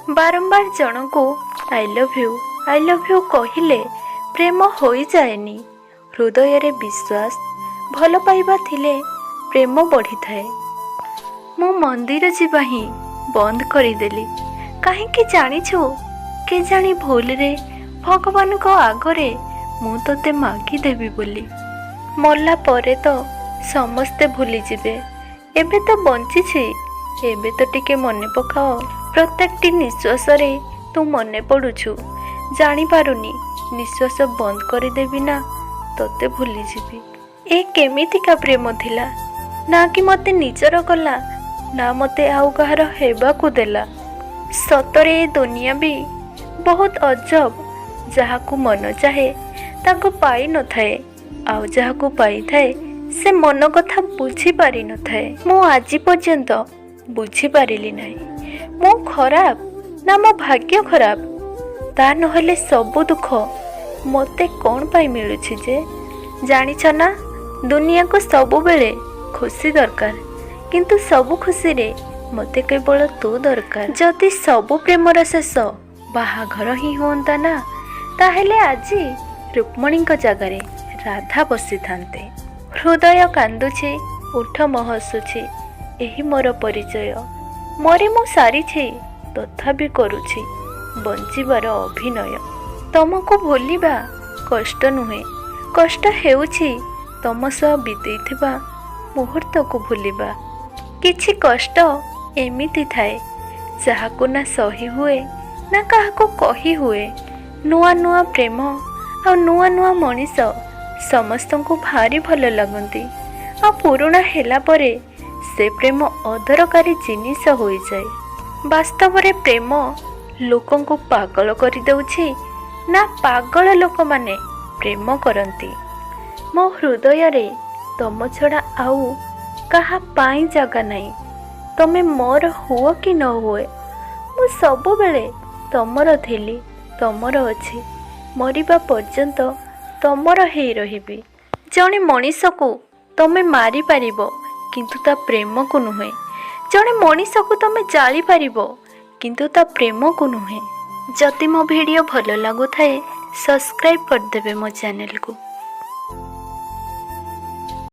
बारंबार जनक I love you कहले प्रेम हो जाएनी। हृदय रे विश्वास भल पाइबा थिले प्रेम बढ़ी थाए। मु मंदिर जीवा ही बंद करदेली कहीं जानिछु के जानी भूल रे भगवान को आगरे मु तोते मागिदेवी बोली। मरला परे तो समस्ते भूली जिबे, एबे तो बंची एबे तो टिके मने पकाओ। प्रत्येकटी निश्वास रे तू मने पड़ुछु, जानी पारुनी निश्वास बंद करदेवी ना तोते भूली जिबी। ए केमितिका प्रेम थिला ना कि मते निजर कला ना मते आउ कहार हेबाकू देला। सतरे ए दुनिया भी बहुत अजब, जहाकू मन चाहे ताको पाई न थाए, आउ जहाकू पाई थाए से मन कथा बुझी पारि न थाए। मु आज पर्यंत बुझी पारिली नाही मु खराब ना मो भाग्य खराब, ता नहले सबु दुख मते कौन पाई मिलुछि जे। जानिछ ना दुनिया को सबु बेले खुशी दरकार, किंतु सबु खुशी रे मते केवल तू दरकार। जदि सबु प्रेमर शेष बाहाघर ही होंता ना, ताहेले आजी रुक्मणी जगारे राधा बसी थांते। हृदय कांदुछि उठ म हसुछि, एही मोर परिचय। मरी मु सारिछि तथापि करुछि बंचिबार अभिनय। तमको भूलिबा कष्ट नुहे, कष्ट हेउछि तम सह बीतैथिबा मुहूर्त को भूलिबा। किछि कष्ट एमिति थाए जहाको ना सही हुए ना काहाको कही हुए। नुआ नुआ प्रेम आ नुआ नुआ मनीष समस्तंको भारी भल लगती, आ पुराणा हेला परे से प्रेम अदरकारी जिनिस हो जाए। वास्तव रे प्रेम लोकों को पागल कर दउछि ना पागल लोक माने प्रेम करती। मो हृदय रे तम छड़ा आउ कहा पाई जगह नहीं। तमे मोर हुओ कि न हुए, मु सबु बेले तमर थिली, तमर अछि, मरिबा पर्यंत तमर हेई रहिबी। जणे मनीष को तमे मारी पारिबो किंतु ता प्रेम को नुहे, जणे मनीष को तमे जाली पारिबो किंतु ता प्रेम को नुहे। जदि मो वीडियो भल लागु थाए सब्सक्राइब कर देबे मो चैनल को।